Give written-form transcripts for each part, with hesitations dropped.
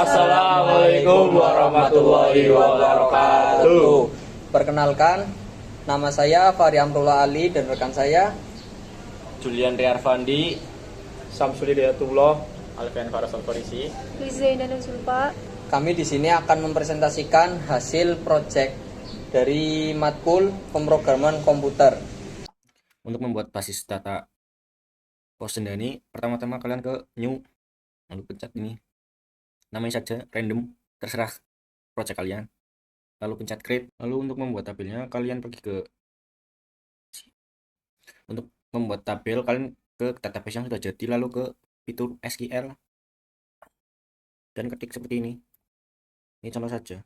Assalamualaikum warahmatullahi wabarakatuh. Perkenalkan, nama saya Fahri Amrullah Ali dan rekan saya Julian Riarvandi, Samsuli Hidayatullah, Alfian Farasal Farisi. Rizzaina Sulfa. Kami di sini akan mempresentasikan hasil proyek dari matkul pemrograman komputer. Untuk membuat basis data Posendani, pertama-tama kalian ke new, lalu pencet ini, namanya saja random, terserah project kalian, lalu pencet create. Lalu untuk membuat tabelnya kalian pergi ke kalian ke database yang sudah jadi, lalu ke fitur SQL dan ketik seperti ini contoh saja.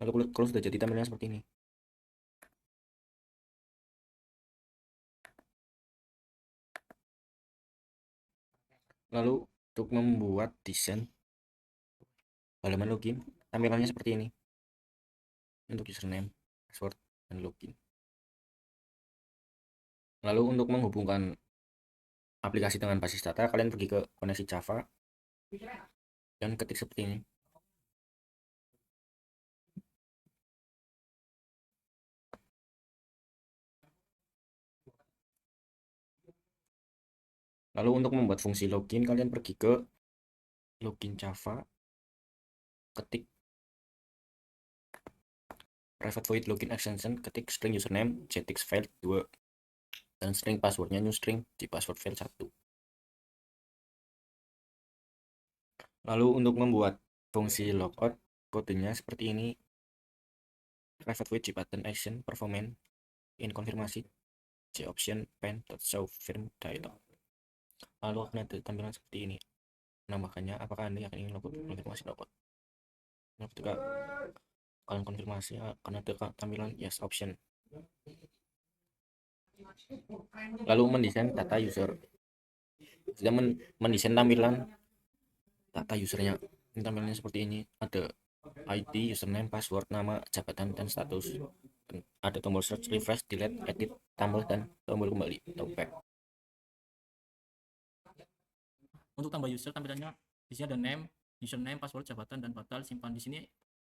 Lalu kalau sudah jadi tampilannya seperti ini. Lalu untuk membuat desain halaman login, tampilannya seperti ini untuk username, password, dan login. Lalu untuk menghubungkan aplikasi dengan basis data, kalian pergi ke koneksi Java dan ketik seperti ini. Lalu untuk membuat fungsi login, kalian pergi ke login Java, ketik private void login extension, ketik string username jtextfile 2 dan string passwordnya new string di password file 1. Lalu untuk membuat fungsi logout, kodenya seperti ini, private void button action performance in konfirmasi option pen.show firm dialog. Lalu akan ada tampilan seperti ini. Nambahkannya apakah Anda yang ingin konfirmasi logout. Nah, ketika kalian konfirmasi akan ada tampilan yes option. Lalu mendesain data user. Sudah mendesain tampilan data usernya. Ini tampilannya seperti ini. Ada ID, username, password, nama, jabatan, dan status. Dan ada tombol search, refresh, delete, edit, tambah, dan tombol kembali atau back. Untuk tambah user, tampilannya di sini ada name, username, password, jabatan, dan batal simpan. Di sini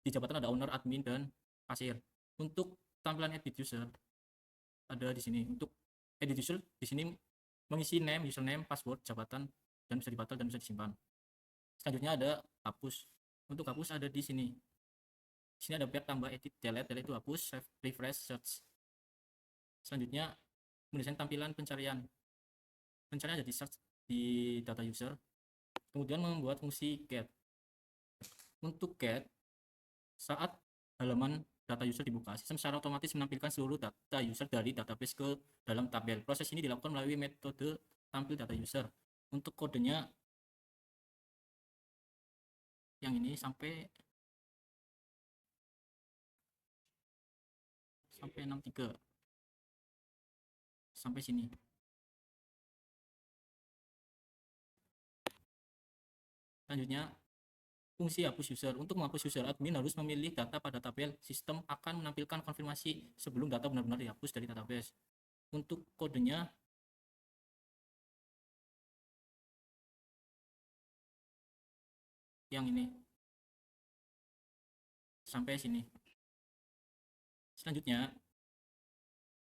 di jabatan ada owner, admin, dan kasir. Untuk tampilan edit user ada di sini. Untuk edit user di sini mengisi name, username, password, jabatan, dan bisa dibatal dan bisa disimpan. Selanjutnya ada hapus. Untuk hapus ada di sini. Di sini ada back, tambah, edit, delete itu hapus, save, refresh, search. Selanjutnya mendesain tampilan pencarian. Pencarian ada di search di data user. Kemudian membuat fungsi get. Untuk get, saat halaman data user dibuka, sistem secara otomatis menampilkan seluruh data user dari database ke dalam tabel. Proses ini dilakukan melalui metode tampil data user. Untuk kodenya yang ini sampai 63 sampai sini. Selanjutnya fungsi hapus user. Untuk menghapus user, admin harus memilih data pada tabel. Sistem akan menampilkan konfirmasi sebelum data benar-benar dihapus dari database. Untuk kodenya yang ini sampai sini. Selanjutnya,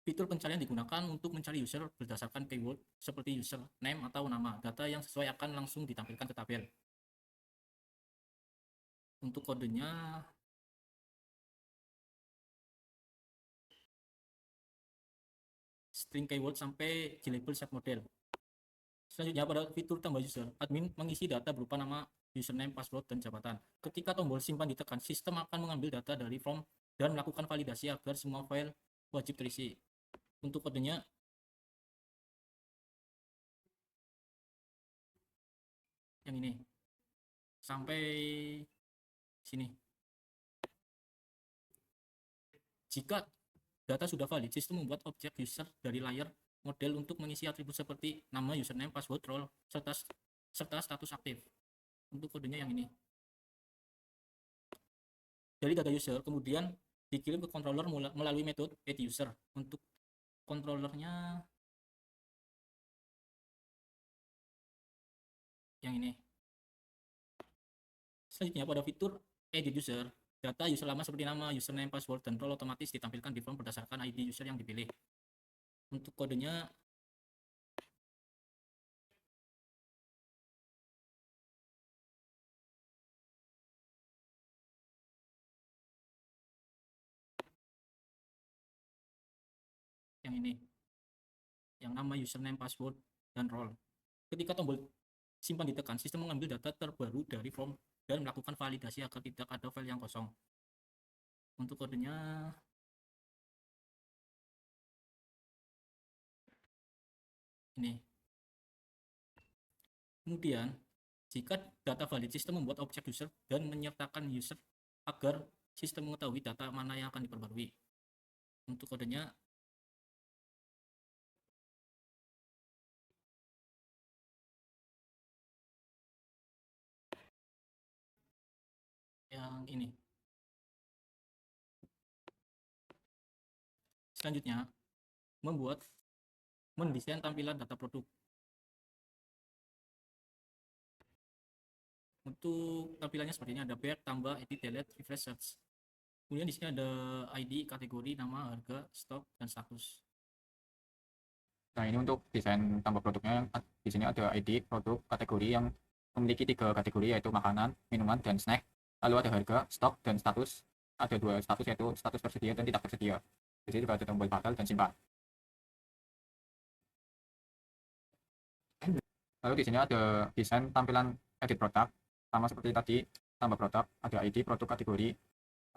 fitur pencarian digunakan untuk mencari user berdasarkan keyword seperti username atau nama. Data yang sesuai akan langsung ditampilkan ke tabel. Untuk kodenya string keyword sampai label set model. Selanjutnya pada fitur tambah user, admin mengisi data berupa nama, username, password, dan jabatan. Ketika tombol simpan ditekan, sistem akan mengambil data dari form dan melakukan validasi agar semua file wajib terisi. Untuk kodenya yang ini sampai sini. Jika data sudah valid, sistem membuat objek user dari layar model untuk mengisi atribut seperti nama, username, password, role, serta status aktif. Untuk kodenya yang ini. Dari data user kemudian dikirim ke controller melalui metode add user. Untuk controllernya yang ini. Selanjutnya pada fitur edit user, data user lama seperti nama, username, password, dan role otomatis ditampilkan di form berdasarkan ID user yang dipilih. Untuk kodenya yang ini, yang nama, username, password, dan role. Ketika tombol simpan ditekan, sistem mengambil data terbaru dari form dan melakukan validasi agar tidak ada file yang kosong. Untuk kodenya ini. Kemudian, jika data valid, sistem membuat objek user dan menyertakan user agar sistem mengetahui data mana yang akan diperbarui. Untuk kodenya yang ini. Selanjutnya, mendesain tampilan data produk. Untuk tampilannya seperti ini, ada back, tambah, edit, delete, refresh, search. Kemudian di sini ada ID, kategori, nama, harga, stok, dan status. Nah, ini untuk desain tambah produknya. Di sini ada ID, produk, kategori yang memiliki 3 kategori, yaitu makanan, minuman, dan snack. Lalu ada harga, stok, dan status. Ada 2 status, yaitu status tersedia dan tidak tersedia. Di sini juga ada tombol batal dan simpan. Lalu di sini ada desain tampilan edit produk. Sama seperti tadi, tambah produk, ada ID, produk, kategori.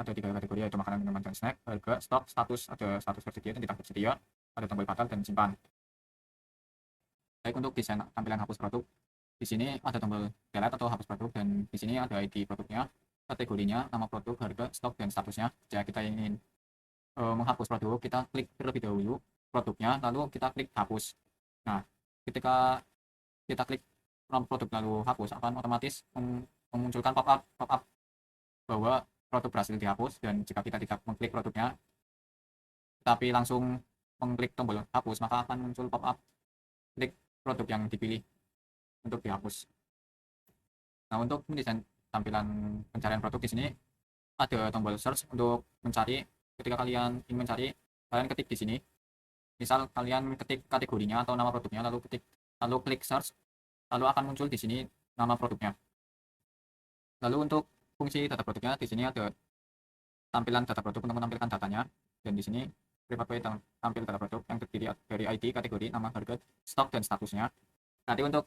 Ada 3 kategori, yaitu makanan, minuman, dan snack. Harga, stok, status, ada status tersedia dan tidak tersedia. Ada tombol batal dan simpan. Baik, untuk desain tampilan hapus produk, di sini ada tombol delete atau hapus produk, dan di sini ada ID produknya, kategorinya, nama produk, harga, stok, dan statusnya. Jika kita ingin menghapus produk, kita klik terlebih dahulu produknya, lalu kita klik hapus. Nah, ketika kita klik produk lalu hapus, akan otomatis memunculkan pop-up bahwa produk berhasil dihapus. Dan jika kita tidak mengklik produknya, tapi langsung mengklik tombol hapus, maka akan muncul pop-up klik produk yang dipilih untuk dihapus. Nah, untuk mendesain tampilan pencarian produk, di sini ada tombol search untuk mencari. Ketika kalian ingin mencari, kalian ketik di sini. Misal kalian ketik kategorinya atau nama produknya, lalu klik search, lalu akan muncul di sini nama produknya. Lalu untuk fungsi data produknya, di sini ada tampilan data produk untuk menampilkan datanya, dan di sini private way tampil data produk yang terdiri dari ID, kategori, nama, harga, stok, dan statusnya. Nanti untuk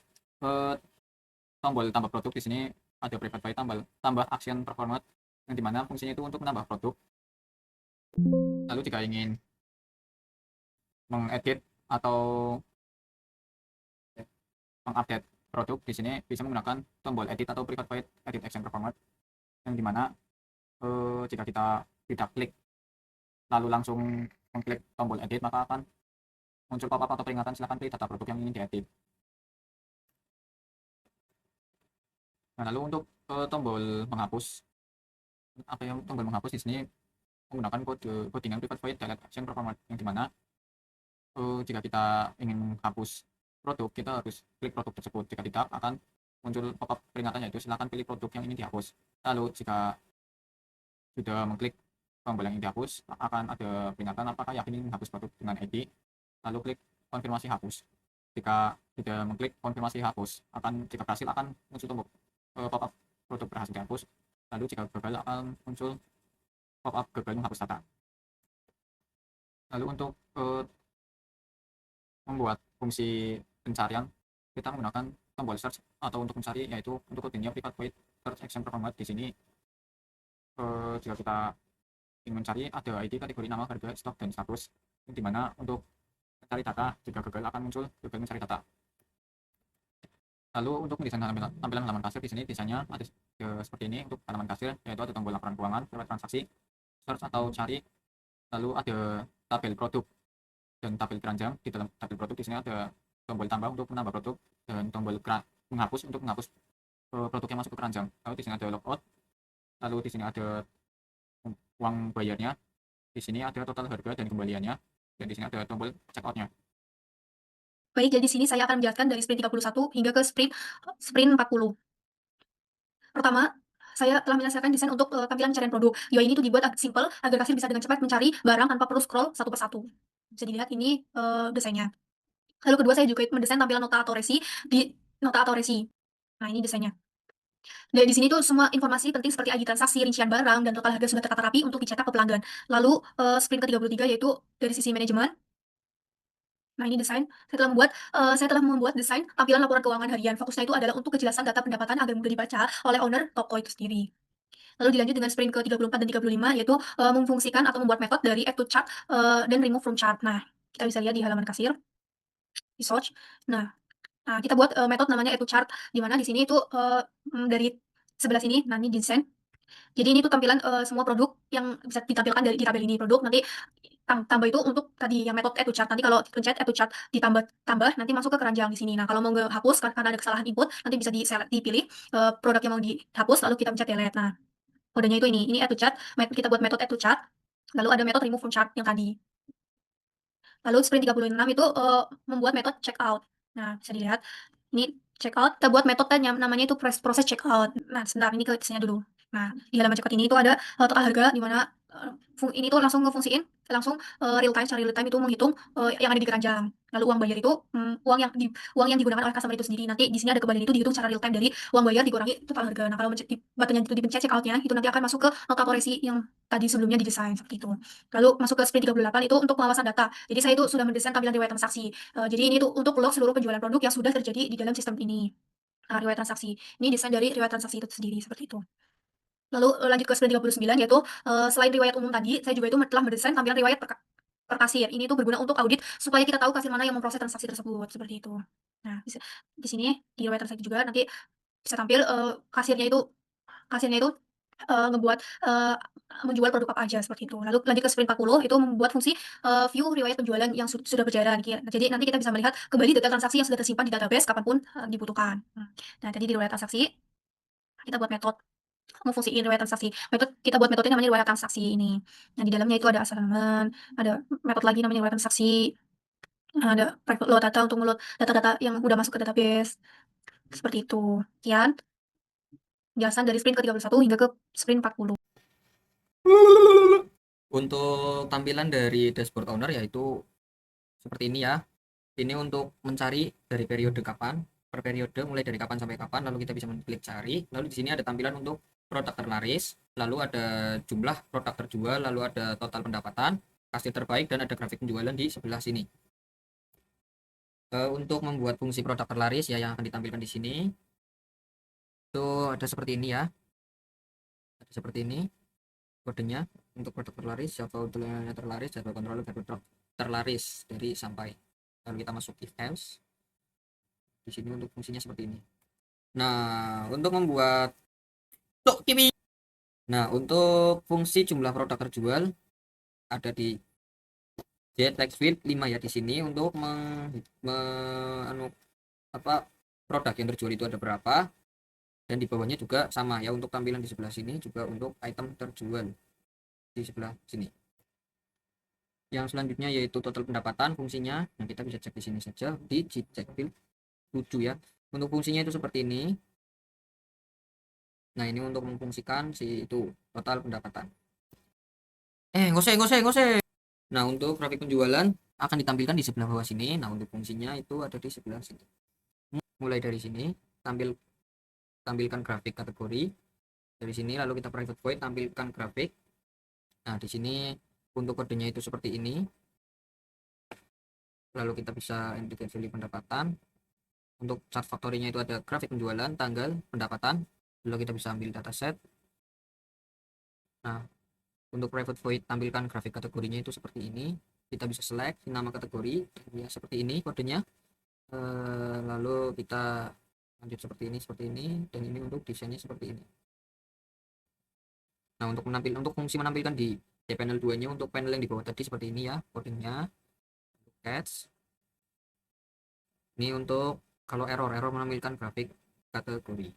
tombol tambah produk, di sini ada private way tambah action performance, yang dimana fungsinya itu untuk menambah produk. Lalu jika ingin mengedit atau mengupdate produk, di sini bisa menggunakan tombol edit atau private way edit action performance, yang dimana jika kita tidak klik lalu langsung mengklik tombol edit, maka akan muncul pop-up atau peringatan silakan pilih data produk yang ingin diedit. Nah, lalu untuk tombol menghapus, tombol menghapus di sini menggunakan codingan private void delete action performance, yang dimana jika kita ingin menghapus produk, kita harus klik produk tersebut. Jika tidak, akan muncul pop-up peringatan, yaitu silakan pilih produk yang ingin dihapus. Lalu jika sudah mengklik tombol yang ingin dihapus, akan ada peringatan apakah yakin ingin menghapus produk dengan ID, lalu klik konfirmasi hapus. Jika tidak mengklik konfirmasi hapus, jika berhasil akan muncul tombol pop-up produk berhasil dihapus. Lalu jika gagal akan muncul pop-up gagal menghapus data. Lalu untuk membuat fungsi pencarian, kita menggunakan tombol search atau untuk mencari, yaitu untuk kodenya private void search action performance. Di sini jika kita ingin mencari, ada ID, kategori, nama, harga, stok, dan status, di mana untuk mencari data, jika gagal akan muncul gagal mencari data. Lalu untuk mendesain tampilan halaman kasir, di sini desainnya ada seperti ini. Untuk halaman kasir, yaitu ada tombol laporan keuangan, lewat transaksi, search atau cari, lalu ada tabel produk dan tabel keranjang. Di dalam tabel produk di sini ada tombol tambah untuk menambah produk, dan tombol menghapus untuk menghapus produk yang masuk ke keranjang. Lalu di sini ada logout, lalu di sini ada uang bayarnya, di sini ada total harga dan kembaliannya, dan di sini ada tombol checkout-nya. Baik, jadi di sini saya akan menjelaskan dari sprint 31 hingga ke sprint 40. Pertama, saya telah menyelesaikan desain untuk tampilan pencarian produk. UI ini tuh dibuat simple agar kasir bisa dengan cepat mencari barang tanpa perlu scroll satu persatu. Bisa dilihat ini desainnya. Lalu kedua saya juga mendesain tampilan nota atau resi di nota atau resi. Nah, ini desainnya. Dan di sini tuh semua informasi penting seperti ID transaksi, rincian barang, dan total harga sudah tertata rapi untuk dicetak ke pelanggan. Lalu sprint ke-33 yaitu dari sisi manajemen. Nah, ini desain. Saya telah membuat desain tampilan laporan keuangan harian. Fokusnya itu adalah untuk kejelasan data pendapatan agar mudah dibaca oleh owner toko itu sendiri. Lalu dilanjut dengan sprint ke-34 dan 35 yaitu memfungsikan atau membuat metode dari add to chart dan remove from chart. Nah, kita bisa lihat di halaman kasir, di search. Nah, kita buat metode namanya add to chart, di mana di sini itu dari sebelah sini, nah ini desain. Jadi ini tuh tampilan semua produk yang bisa ditampilkan dari di tabel ini. Produk nanti tambah itu untuk tadi yang metode add to chart. Nanti kalau pencet add to chart tambah nanti masuk ke keranjang di sini. Nah, kalau mau hapus karena ada kesalahan input, nanti bisa dipilih produk yang mau dihapus lalu kita pencet delete. Nah, kodenya itu ini add to chart. Kita buat metode add to chart. Lalu ada metode remove from chart yang tadi. Lalu sprint 36 itu membuat metode checkout. Nah, bisa dilihat ini checkout. Kita buat metode namanya itu proses checkout. Nah, sebentar ini ke desainnya dulu. Nah, di halaman checkout ini itu ada total harga di mana ini tuh langsung ngefungsiin langsung secara real time itu menghitung yang ada di keranjang. Lalu uang bayar itu uang yang digunakan oleh customer itu sendiri. Nanti di sini ada kembalian itu dihitung secara real time dari uang bayar dikurangi total harga. Nah, kalau buttonnya itu dipencet checkoutnya itu nanti akan masuk ke nota atau resi yang tadi sebelumnya didesain seperti itu. Lalu masuk ke sprint 38 itu untuk pengawasan data. Jadi saya itu sudah mendesain tampilan riwayat transaksi. Jadi ini tuh untuk log seluruh penjualan produk yang sudah terjadi di dalam sistem ini. Riwayat transaksi. Ini desain dari riwayat transaksi itu sendiri seperti itu. Lalu lanjut ke sprint 39 yaitu selain riwayat umum tadi, saya juga itu telah mendesain tampilan riwayat per kasir. Ini tuh berguna untuk audit supaya kita tahu kasir mana yang memproses transaksi tersebut seperti itu. Nah, di sini di riwayat transaksi juga nanti bisa tampil kasirnya itu ngebuat menjual produk apa aja seperti itu. Lalu lanjut ke sprint 40 itu membuat fungsi view riwayat penjualan yang sudah berjalan. Jadi nanti kita bisa melihat kembali data transaksi yang sudah tersimpan di database kapanpun dibutuhkan. Nah, tadi di riwayat transaksi kita buat metode ngefungsiin riwayat transaksi. Kita buat metode namanya riwayat transaksi ini. Nah, di dalamnya itu ada assignment, ada metode lagi namanya riwayat transaksi, ada private load data untuk ngeload data-data yang udah masuk ke database. Seperti itu. Sekian penjelasan dari sprint ke-31 hingga ke sprint 40. Untuk tampilan dari dashboard owner yaitu seperti ini ya. Ini untuk mencari dari periode kapan, per periode mulai dari kapan sampai kapan, lalu kita bisa mengklik cari. Lalu di sini ada tampilan untuk produk terlaris, lalu ada jumlah produk terjual, lalu ada total pendapatan, kasir terbaik, dan ada grafik penjualan di sebelah sini. Untuk membuat fungsi produk terlaris ya yang akan ditampilkan di sini itu ada seperti ini ya. Ada seperti ini kodenya untuk produk terlaris, siapa utulannya terlaris, jadwal kontrol produk terlaris dari sampai. Lalu kita masuk if else. Di sini untuk fungsinya seperti ini. Nah, untuk membuat untuk fungsi jumlah produk terjual ada di text field 5 ya di sini untuk produk yang terjual itu ada berapa, dan di bawahnya juga sama ya untuk tampilan di sebelah sini juga untuk item terjual di sebelah sini. Yang selanjutnya yaitu total pendapatan fungsinya. Nah, kita bisa cek di sini saja di check field 7 ya. Untuk fungsinya itu seperti ini. Nah, ini untuk memfungsikan si itu total pendapatan. Ngose. Nah, untuk grafik penjualan akan ditampilkan di sebelah bawah sini. Nah, untuk fungsinya itu ada di sebelah sini. Mulai dari sini tampilkan grafik kategori. Dari sini lalu kita private void tampilkan grafik. Nah, di sini untuk kodenya itu seperti ini. Lalu kita bisa indicate value pendapatan. Untuk chart factory-nya itu ada grafik penjualan, tanggal, pendapatan. Lalu kita bisa ambil dataset. Nah, untuk private void tampilkan grafik kategorinya itu seperti ini. Kita bisa select nama kategori ya seperti ini kodenya. Lalu kita lanjut seperti ini, dan ini untuk desainnya seperti ini. Nah, untuk fungsi menampilkan di panel 2 nya untuk panel yang di bawah tadi seperti ini ya kodenya. Catch ini untuk kalau error menampilkan grafik kategori.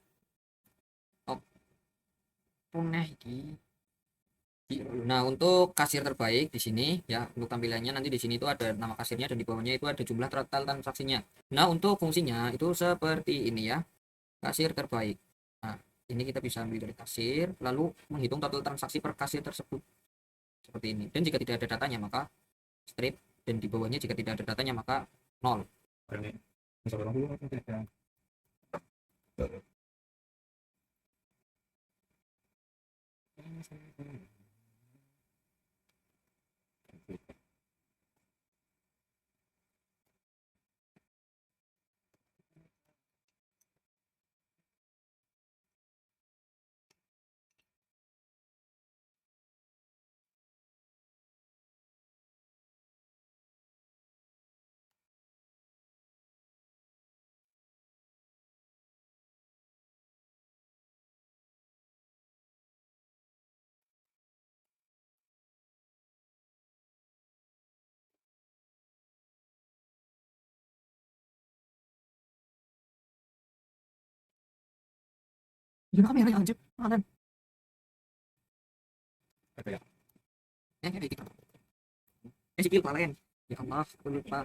Nah, untuk kasir terbaik di sini ya untuk tampilannya nanti di sini itu ada nama kasirnya dan di bawahnya itu ada jumlah total transaksinya. Nah, untuk fungsinya itu seperti ini ya. Kasir terbaik. Nah, Ini kita bisa ambil dari kasir, lalu menghitung total transaksi per kasir tersebut. Seperti ini. Dan jika tidak ada datanya maka strip, dan di bawahnya jika tidak ada datanya maka 0. Gimana kamera yang anjir? Mana? Gitu. Sipil kalian. Ya Allah, aku lupa.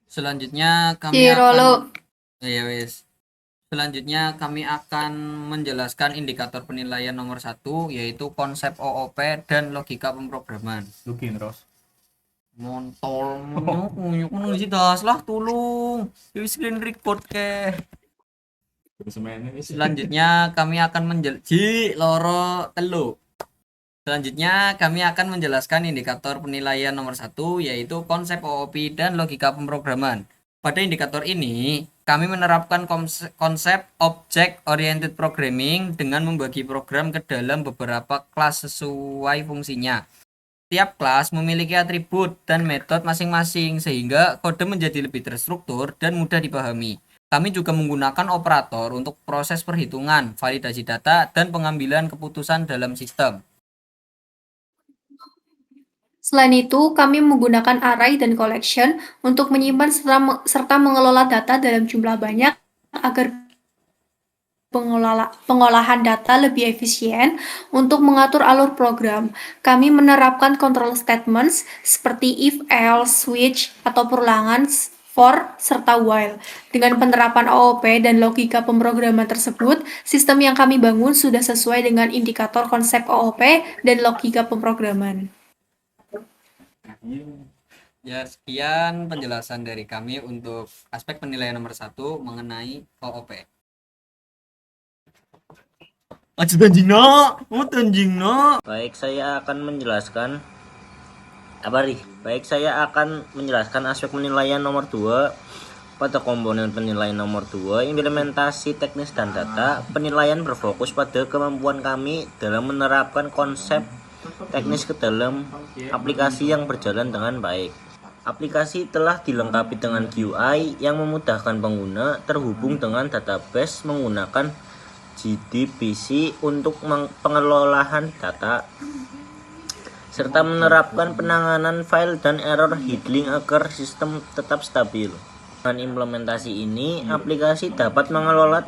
Selanjutnya kami akan Selanjutnya kami akan menjelaskan indikator penilaian nomor 1, yaitu konsep OOP dan logika pemrograman. Login terus. Montol nyuk sih das lah tolong. Di screen record ke. Selanjutnya kami akan Selanjutnya kami akan menjelaskan indikator penilaian nomor 1, yaitu konsep OOP dan logika pemrograman. Pada indikator ini, kami menerapkan konsep Object Oriented Programming dengan membagi program ke dalam beberapa kelas sesuai fungsinya. Tiap kelas memiliki atribut dan metode masing-masing sehingga kode menjadi lebih terstruktur dan mudah dipahami. Kami juga menggunakan operator untuk proses perhitungan, validasi data, dan pengambilan keputusan dalam sistem. Selain itu, kami menggunakan array dan collection untuk menyimpan serta mengelola data dalam jumlah banyak agar pengolahan data lebih efisien. Untuk mengatur alur program, kami menerapkan control statements seperti if, else, switch, atau perulangan, for, serta while. Dengan penerapan OOP dan logika pemrograman tersebut, sistem yang kami bangun sudah sesuai dengan indikator konsep OOP dan logika pemrograman. Ya, sekian penjelasan dari kami untuk aspek penilaian nomor 1 mengenai OOP. Baik, saya akan menjelaskan aspek penilaian nomor 2 pada komponen penilaian nomor 2, implementasi teknis dan data. Penilaian berfokus pada kemampuan kami dalam menerapkan konsep teknis ke dalam aplikasi yang berjalan dengan baik. Aplikasi telah dilengkapi dengan GUI yang memudahkan pengguna terhubung dengan database menggunakan JDBC untuk pengelolaan data, serta menerapkan penanganan file dan error handling agar sistem tetap stabil. Dengan implementasi ini, aplikasi dapat mengelola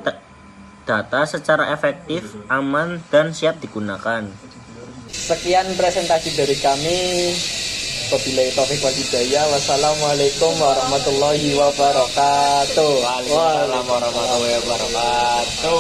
data secara efektif, aman, dan siap digunakan. Sekian presentasi dari kami. Wabillahi taufiq wal hidayah. Wassalamualaikum warahmatullahi wabarakatuh. Waalaikumsalam warahmatullahi wabarakatuh.